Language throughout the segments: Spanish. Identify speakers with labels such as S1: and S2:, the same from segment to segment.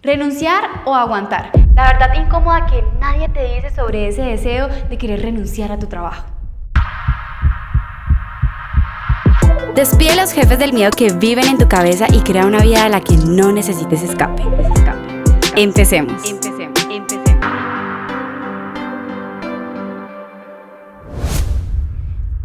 S1: ¿Renunciar o aguantar? La verdad incómoda que nadie te dice sobre ese deseo de querer renunciar a tu trabajo.
S2: Despide a los jefes del miedo que viven en tu cabeza y crea una vida de la que no necesites escape. Empecemos.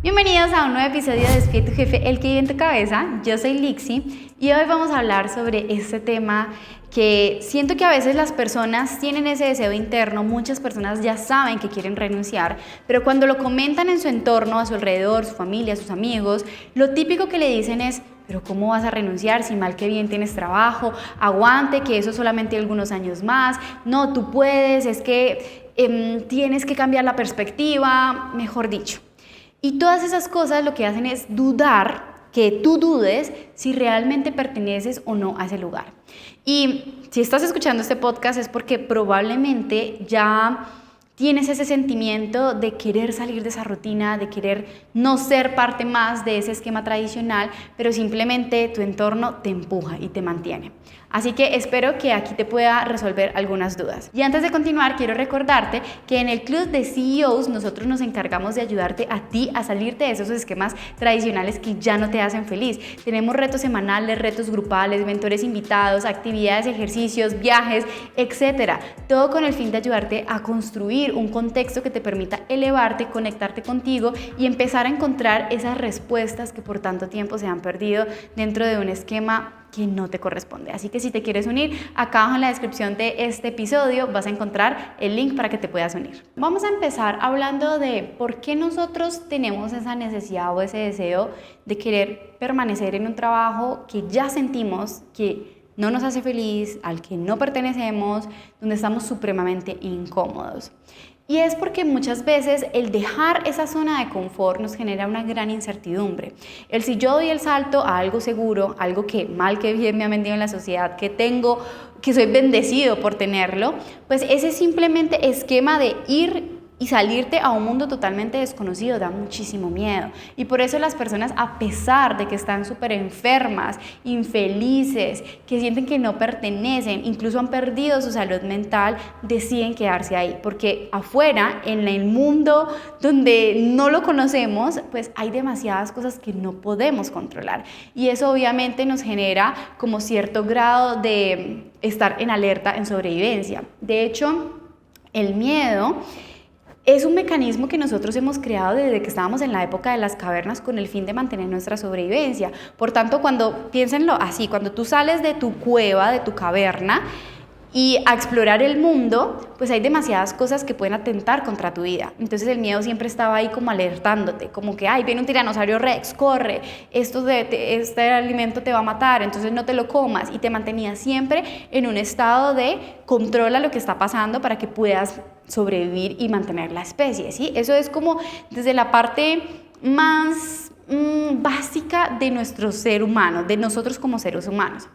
S1: Bienvenidos a un nuevo episodio de Despide tu jefe, el que vive en tu cabeza. Yo soy Lixi y hoy vamos a hablar sobre este tema que siento que a veces las personas tienen ese deseo interno, muchas personas ya saben que quieren renunciar, pero cuando lo comentan en su entorno, a su alrededor, su familia, sus amigos, lo típico que le dicen es: pero ¿cómo vas a renunciar si mal que bien tienes trabajo? Aguante, que eso solamente algunos años más. No, tú puedes, es que tienes que cambiar la perspectiva, mejor dicho. Y todas esas cosas lo que hacen es dudar, que tú dudes si realmente perteneces o no a ese lugar. Y si estás escuchando este podcast es porque probablemente ya tienes ese sentimiento de querer salir de esa rutina, de querer no ser parte más de ese esquema tradicional, pero simplemente tu entorno te empuja y te mantiene. Así que espero que aquí te pueda resolver algunas dudas. Y antes de continuar, quiero recordarte que en el Club de CEOs nosotros nos encargamos de ayudarte a ti a salirte de esos esquemas tradicionales que ya no te hacen feliz. Tenemos retos semanales, retos grupales, mentores invitados, actividades, ejercicios, viajes, etcétera. Todo con el fin de ayudarte a construir un contexto que te permita elevarte, conectarte contigo y empezar a encontrar esas respuestas que por tanto tiempo se han perdido dentro de un esquema que no te corresponde. Así que si te quieres unir, acá abajo en la descripción de este episodio vas a encontrar el link para que te puedas unir. Vamos a empezar hablando de por qué nosotros tenemos esa necesidad o ese deseo de querer permanecer en un trabajo que ya sentimos que no nos hace feliz, al que no pertenecemos, donde estamos supremamente incómodos. Y es porque muchas veces el dejar esa zona de confort nos genera una gran incertidumbre. El si yo doy el salto a algo seguro, algo que mal que bien me ha vendido en la sociedad, que soy bendecido por tenerlo, pues ese simplemente esquema de ir y salirte a un mundo totalmente desconocido da muchísimo miedo. Y por eso las personas, a pesar de que están súper enfermas, infelices, que sienten que no pertenecen, incluso han perdido su salud mental, deciden quedarse ahí. Porque afuera, en el mundo donde no lo conocemos, pues hay demasiadas cosas que no podemos controlar. Y eso obviamente nos genera como cierto grado de estar en alerta, en sobrevivencia. De hecho, el miedo es un mecanismo que nosotros hemos creado desde que estábamos en la época de las cavernas con el fin de mantener nuestra sobrevivencia. Por tanto, piénsenlo así, cuando tú sales de tu cueva, de tu caverna, y a explorar el mundo, pues hay demasiadas cosas que pueden atentar contra tu vida. Entonces el miedo siempre estaba ahí como alertándote, como que ay, viene un tiranosaurio rex, corre, este alimento te va a matar, entonces no te lo comas, y te mantenía siempre en un estado de controla lo que está pasando para que puedas sobrevivir y mantener la especie, ¿sí? Eso es como desde la parte más básica de nuestro ser humano, de nosotros como seres humanos.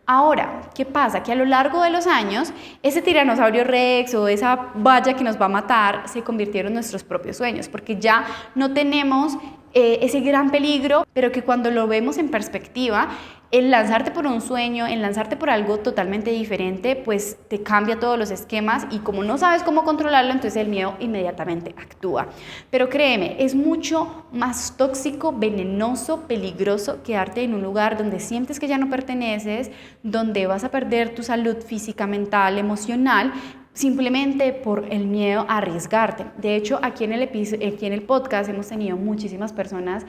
S1: Ahora, ¿qué pasa? Que a lo largo de los años, ese tiranosaurio rex o esa valla que nos va a matar se convirtieron en nuestros propios sueños, porque ya no tenemos ese gran peligro, pero que cuando lo vemos en perspectiva, el lanzarte por un sueño, el lanzarte por algo totalmente diferente, pues te cambia todos los esquemas y como no sabes cómo controlarlo, entonces el miedo inmediatamente actúa. Pero créeme, es mucho más tóxico, venenoso, peligroso quedarte en un lugar donde sientes que ya no perteneces, donde vas a perder tu salud física, mental, emocional, simplemente por el miedo a arriesgarte. De hecho, aquí en el podcast hemos tenido muchísimas personas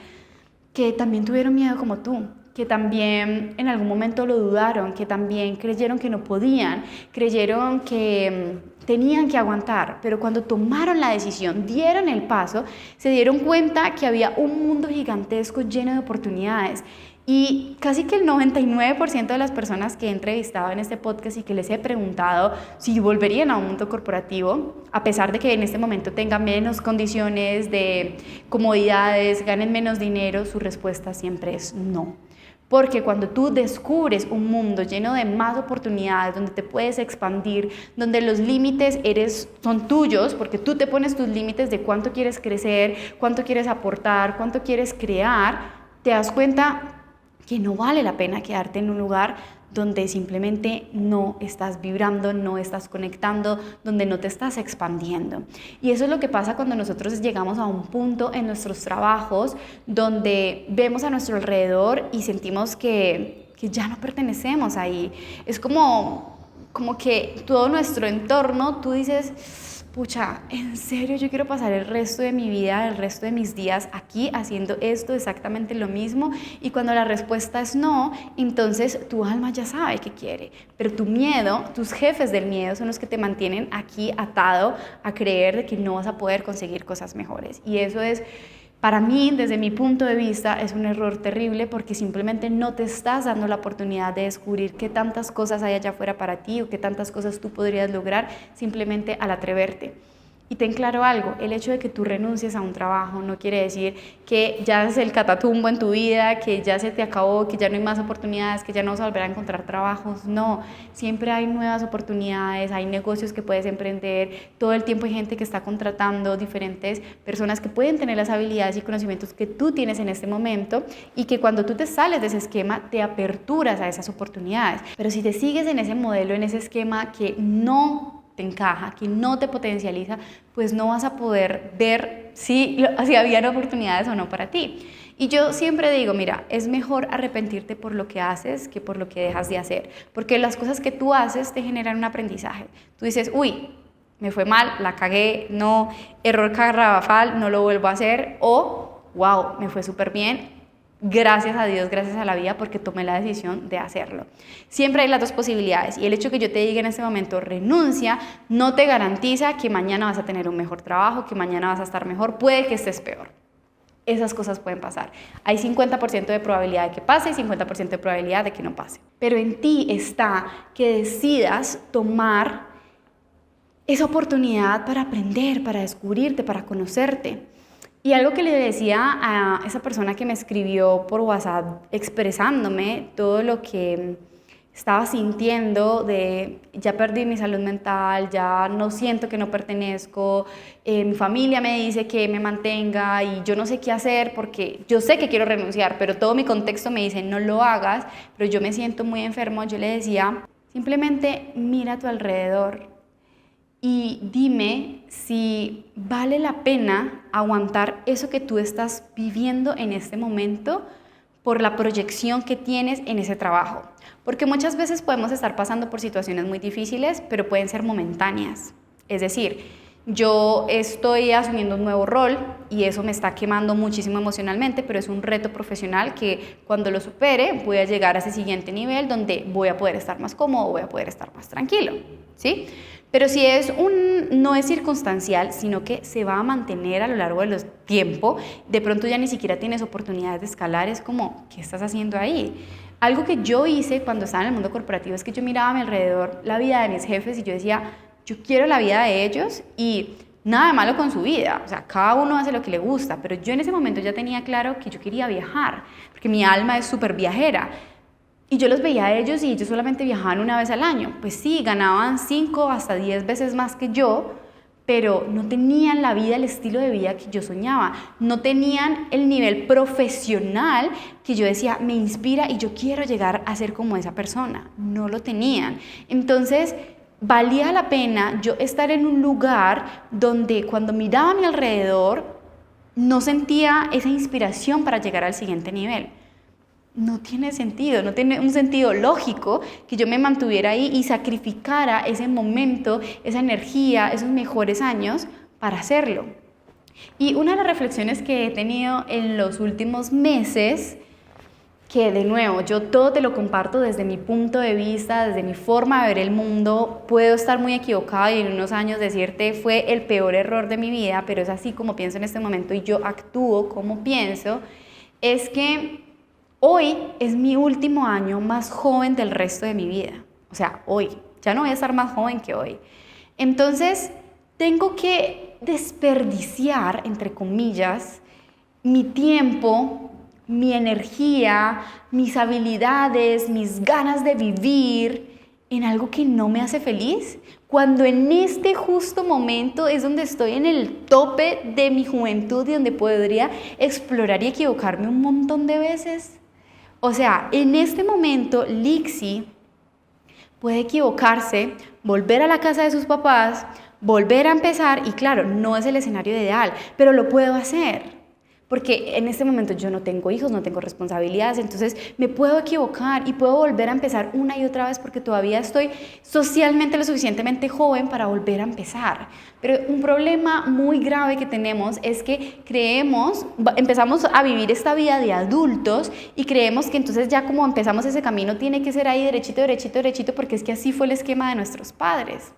S1: que también tuvieron miedo como tú, que también en algún momento lo dudaron, que también creyeron que no podían, creyeron que tenían que aguantar, pero cuando tomaron la decisión, dieron el paso, se dieron cuenta que había un mundo gigantesco lleno de oportunidades. Y casi que el 99% de las personas que he entrevistado en este podcast y que les he preguntado si volverían a un mundo corporativo, a pesar de que en este momento tengan menos condiciones de comodidades, ganen menos dinero, su respuesta siempre es no. Porque cuando tú descubres un mundo lleno de más oportunidades, donde te puedes expandir, donde los límites son tuyos, porque tú te pones tus límites de cuánto quieres crecer, cuánto quieres aportar, cuánto quieres crear, te das cuenta que no vale la pena quedarte en un lugar donde simplemente no estás vibrando, no estás conectando, donde no te estás expandiendo. Y eso es lo que pasa cuando nosotros llegamos a un punto en nuestros trabajos donde vemos a nuestro alrededor y sentimos que ya no pertenecemos ahí. Es como que todo nuestro entorno, tú dices, pucha, en serio yo quiero pasar el resto de mi vida, el resto de mis días aquí haciendo esto, exactamente lo mismo. Y cuando la respuesta es no, entonces tu alma ya sabe qué quiere. Pero tu miedo, tus jefes del miedo son los que te mantienen aquí atado a creer de que no vas a poder conseguir cosas mejores. Y eso es, para mí, desde mi punto de vista, es un error terrible porque simplemente no te estás dando la oportunidad de descubrir qué tantas cosas hay allá afuera para ti o qué tantas cosas tú podrías lograr simplemente al atreverte. Y ten claro algo, el hecho de que tú renuncies a un trabajo no quiere decir que ya es el catatumbo en tu vida, que ya se te acabó, que ya no hay más oportunidades, que ya no vas a volver a encontrar trabajos. No, siempre hay nuevas oportunidades, hay negocios que puedes emprender, todo el tiempo hay gente que está contratando, diferentes personas que pueden tener las habilidades y conocimientos que tú tienes en este momento y que cuando tú te sales de ese esquema te aperturas a esas oportunidades. Pero si te sigues en ese modelo, en ese esquema que no te encaja, que no te potencializa, pues no vas a poder ver si habían oportunidades o no para ti. Y yo siempre digo, mira, es mejor arrepentirte por lo que haces que por lo que dejas de hacer, porque las cosas que tú haces te generan un aprendizaje. Tú dices, uy, me fue mal, la cagué, no, error garrafal, no lo vuelvo a hacer, o wow, me fue súper bien, gracias a Dios, gracias a la vida, porque tomé la decisión de hacerlo. Siempre hay las dos posibilidades y el hecho que yo te diga en este momento renuncia no te garantiza que mañana vas a tener un mejor trabajo, que mañana vas a estar mejor, puede que estés peor. Esas cosas pueden pasar. Hay 50% de probabilidad de que pase y 50% de probabilidad de que no pase. Pero en ti está que decidas tomar esa oportunidad para aprender, para descubrirte, para conocerte. Y algo que le decía a esa persona que me escribió por WhatsApp expresándome todo lo que estaba sintiendo de ya perdí mi salud mental, ya no siento que no pertenezco, mi familia me dice que me mantenga y yo no sé qué hacer porque yo sé que quiero renunciar, pero todo mi contexto me dice no lo hagas, pero yo me siento muy enfermo. Yo le decía, simplemente mira a tu alrededor y dime si vale la pena aguantar eso que tú estás viviendo en este momento por la proyección que tienes en ese trabajo. Porque muchas veces podemos estar pasando por situaciones muy difíciles, pero pueden ser momentáneas. Es decir, yo estoy asumiendo un nuevo rol y eso me está quemando muchísimo emocionalmente, pero es un reto profesional que cuando lo supere voy a llegar a ese siguiente nivel donde voy a poder estar más cómodo, voy a poder estar más tranquilo, ¿sí? Pero si no es circunstancial, sino que se va a mantener a lo largo del tiempo, de pronto ya ni siquiera tienes oportunidades de escalar, es como, ¿qué estás haciendo ahí? Algo que yo hice cuando estaba en el mundo corporativo es que yo miraba a mi alrededor la vida de mis jefes y yo decía, yo quiero la vida de ellos y nada de malo con su vida, o sea, cada uno hace lo que le gusta, pero yo en ese momento ya tenía claro que yo quería viajar, porque mi alma es súper viajera. Y yo los veía a ellos y ellos solamente viajaban una vez al año. Pues sí, ganaban 5 hasta 10 veces más que yo, pero no tenían la vida, el estilo de vida que yo soñaba. No tenían el nivel profesional que yo decía, me inspira y yo quiero llegar a ser como esa persona. No lo tenían. Entonces, valía la pena yo estar en un lugar donde cuando miraba a mi alrededor, no sentía esa inspiración para llegar al siguiente nivel. No tiene sentido, no tiene un sentido lógico que yo me mantuviera ahí y sacrificara ese momento, esa energía, esos mejores años para hacerlo. Y una de las reflexiones que he tenido en los últimos meses, que de nuevo, yo todo te lo comparto desde mi punto de vista, desde mi forma de ver el mundo, puedo estar muy equivocada y en unos años decirte fue el peor error de mi vida, pero es así como pienso en este momento y yo actúo como pienso, es que hoy es mi último año más joven del resto de mi vida. O sea, hoy. Ya no voy a estar más joven que hoy. Entonces, tengo que desperdiciar, entre comillas, mi tiempo, mi energía, mis habilidades, mis ganas de vivir en algo que no me hace feliz, cuando en este justo momento es donde estoy en el tope de mi juventud y donde podría explorar y equivocarme un montón de veces. O sea, en este momento, Lixi puede equivocarse, volver a la casa de sus papás, volver a empezar y claro, no es el escenario ideal, pero lo puedo hacer. Porque en este momento yo no tengo hijos, no tengo responsabilidades, entonces me puedo equivocar y puedo volver a empezar una y otra vez porque todavía estoy socialmente lo suficientemente joven para volver a empezar. Pero un problema muy grave que tenemos es que empezamos a vivir esta vida de adultos y creemos que entonces ya como empezamos ese camino tiene que ser ahí derechito, derechito, derechito, porque es que así fue el esquema de nuestros padres.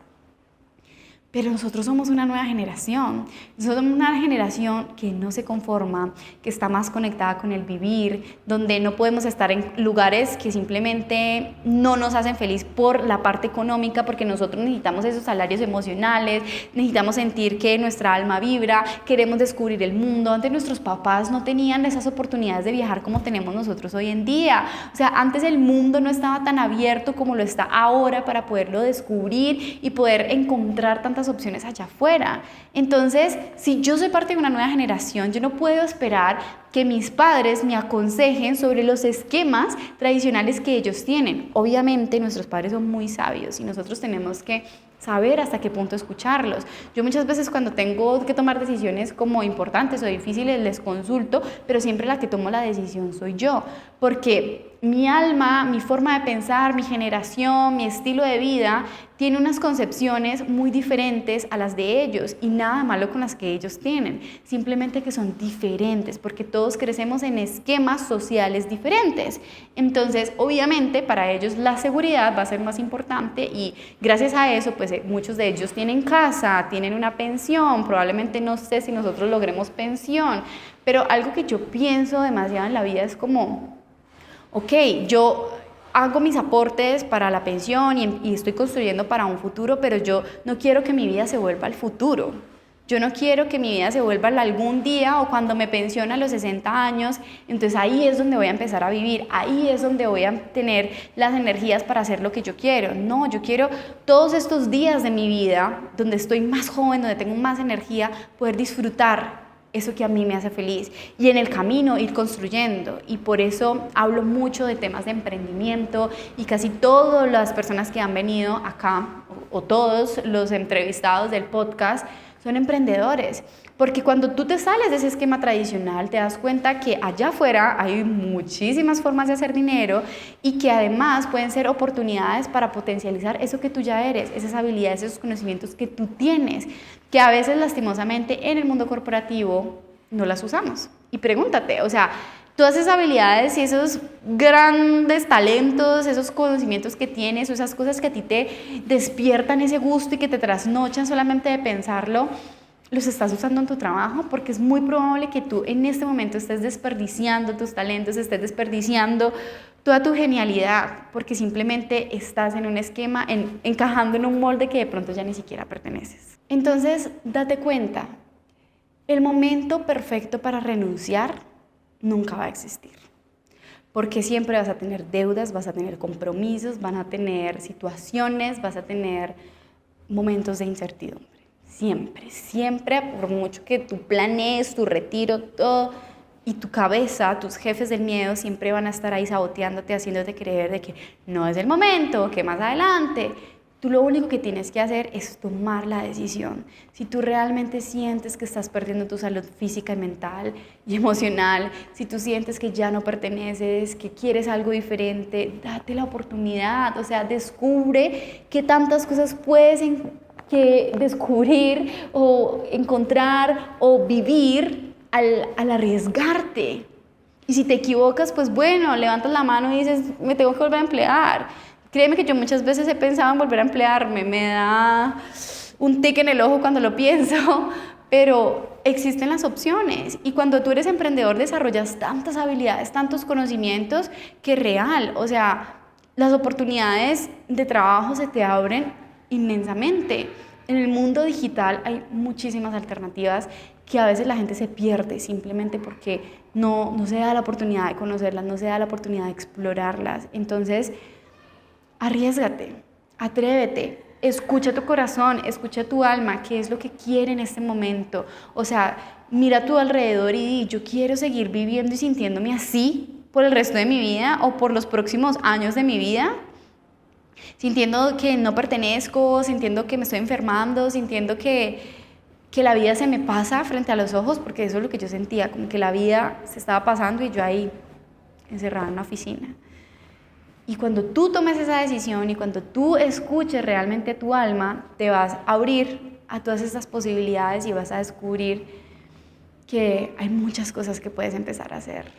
S1: Pero nosotros somos una nueva generación, somos una generación que no se conforma, que está más conectada con el vivir, donde no podemos estar en lugares que simplemente no nos hacen feliz por la parte económica, porque nosotros necesitamos esos salarios emocionales, necesitamos sentir que nuestra alma vibra, queremos descubrir el mundo. Antes nuestros papás no tenían esas oportunidades de viajar como tenemos nosotros hoy en día. O sea, antes el mundo no estaba tan abierto como lo está ahora para poderlo descubrir y poder encontrar tantas opciones allá afuera. Entonces, si yo soy parte de una nueva generación, yo no puedo esperar que mis padres me aconsejen sobre los esquemas tradicionales que ellos tienen. Obviamente, nuestros padres son muy sabios y nosotros tenemos que saber hasta qué punto escucharlos. Yo muchas veces cuando tengo que tomar decisiones como importantes o difíciles les consulto, pero siempre la que tomo la decisión soy yo, porque mi alma, mi forma de pensar, mi generación, mi estilo de vida tiene unas concepciones muy diferentes a las de ellos y nada malo con las que ellos tienen, simplemente que son diferentes porque todos crecemos en esquemas sociales diferentes. Entonces, obviamente, para ellos la seguridad va a ser más importante y gracias a eso, pues muchos de ellos tienen casa, tienen una pensión, probablemente no sé si nosotros logremos pensión, pero algo que yo pienso demasiado en la vida es como, ok, yo hago mis aportes para la pensión y estoy construyendo para un futuro, pero yo no quiero que mi vida se vuelva al futuro. Yo no quiero que mi vida se vuelva algún día o cuando me pensione a los 60 años, entonces ahí es donde voy a empezar a vivir, ahí es donde voy a tener las energías para hacer lo que yo quiero. No, yo quiero todos estos días de mi vida, donde estoy más joven, donde tengo más energía, poder disfrutar eso que a mí me hace feliz y en el camino ir construyendo. Y por eso hablo mucho de temas de emprendimiento y casi todas las personas que han venido acá o todos los entrevistados del podcast son emprendedores, porque cuando tú te sales de ese esquema tradicional te das cuenta que allá afuera hay muchísimas formas de hacer dinero y que además pueden ser oportunidades para potencializar eso que tú ya eres, esas habilidades, esos conocimientos que tú tienes, que a veces lastimosamente en el mundo corporativo no las usamos. Y pregúntate, o sea, todas esas habilidades y esos grandes talentos, esos conocimientos que tienes, o esas cosas que a ti te despiertan ese gusto y que te trasnochan solamente de pensarlo, los estás usando en tu trabajo, porque es muy probable que tú en este momento estés desperdiciando tus talentos, estés desperdiciando toda tu genialidad, porque simplemente estás en un esquema, encajando en un molde que de pronto ya ni siquiera perteneces. Entonces, date cuenta, el momento perfecto para renunciar nunca va a existir, porque siempre vas a tener deudas, vas a tener compromisos, van a tener situaciones, vas a tener momentos de incertidumbre, siempre, por mucho que tú planees tu retiro, todo, y tu cabeza, tus jefes del miedo siempre van a estar ahí saboteándote, haciéndote creer de que no es el momento, que más adelante. Tú lo único que tienes que hacer es tomar la decisión. Si tú realmente sientes que estás perdiendo tu salud física y mental y emocional, si tú sientes que ya no perteneces, que quieres algo diferente, date la oportunidad, o sea, descubre qué tantas cosas puedes descubrir o encontrar o vivir al arriesgarte. Y si te equivocas, pues bueno, levantas la mano y dices, me tengo que volver a emplear. Créeme que yo muchas veces he pensado en volver a emplearme, me da un tic en el ojo cuando lo pienso, pero existen las opciones y cuando tú eres emprendedor desarrollas tantas habilidades, tantos conocimientos que real, o sea, las oportunidades de trabajo se te abren inmensamente. En el mundo digital hay muchísimas alternativas que a veces la gente se pierde simplemente porque no se da la oportunidad de conocerlas, no se da la oportunidad de explorarlas. Entonces, arriésgate, atrévete, escucha tu corazón, escucha tu alma, qué es lo que quiere en este momento. O sea, mira a tu alrededor y di, yo quiero seguir viviendo y sintiéndome así por el resto de mi vida o por los próximos años de mi vida. sintiendo que no pertenezco, sintiendo que me estoy enfermando, sintiendo que la vida se me pasa frente a los ojos, porque eso es lo que yo sentía, como que la vida se estaba pasando y yo ahí encerrada en una oficina. Y cuando tú tomes esa decisión y cuando tú escuches realmente tu alma, te vas a abrir a todas estas posibilidades y vas a descubrir que hay muchas cosas que puedes empezar a hacer.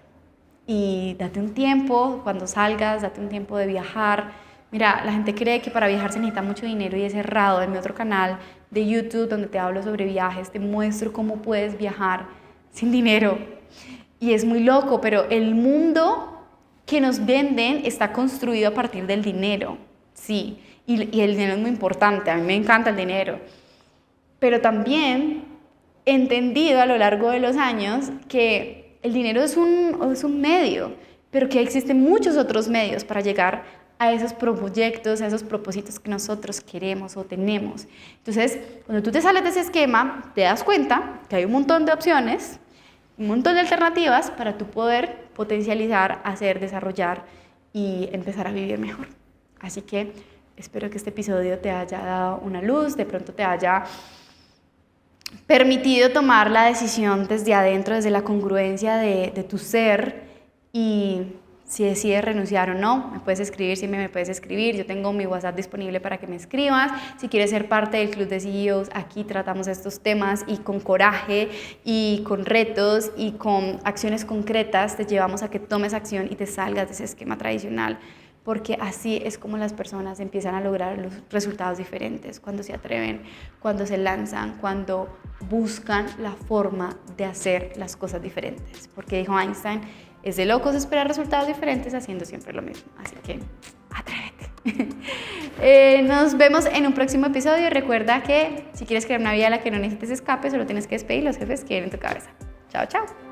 S1: Y date un tiempo, cuando salgas, date un tiempo de viajar. Mira, la gente cree que para viajar se necesita mucho dinero y es errado. En mi otro canal de YouTube, donde te hablo sobre viajes, te muestro cómo puedes viajar sin dinero. Y es muy loco, pero el mundo que nos venden está construido a partir del dinero, sí. Y el dinero es muy importante, a mí me encanta el dinero. Pero también he entendido a lo largo de los años que el dinero es un medio, pero que existen muchos otros medios para llegar a esos proyectos, a esos propósitos que nosotros queremos o tenemos. Entonces, cuando tú te sales de ese esquema, te das cuenta que hay un montón de opciones, un montón de alternativas para tú poder potencializar, hacer, desarrollar y empezar a vivir mejor. Así que espero que este episodio te haya dado una luz, de pronto te haya permitido tomar la decisión desde adentro, desde la congruencia de tu ser, y si decides renunciar o no, me puedes escribir, siempre me puedes escribir, yo tengo mi WhatsApp disponible para que me escribas. Si quieres ser parte del Club de CEOs, aquí tratamos estos temas y con coraje y con retos y con acciones concretas te llevamos a que tomes acción y te salgas de ese esquema tradicional, porque así es como las personas empiezan a lograr los resultados diferentes, cuando se atreven, cuando se lanzan, cuando buscan la forma de hacer las cosas diferentes, porque dijo Einstein, es de locos esperar resultados diferentes haciendo siempre lo mismo. Así que, atrévete. Nos vemos en un próximo episodio y recuerda que si quieres crear una vida a la que no necesites escape, solo tienes que despedir los jefes que vienen en tu cabeza. Chao, chao.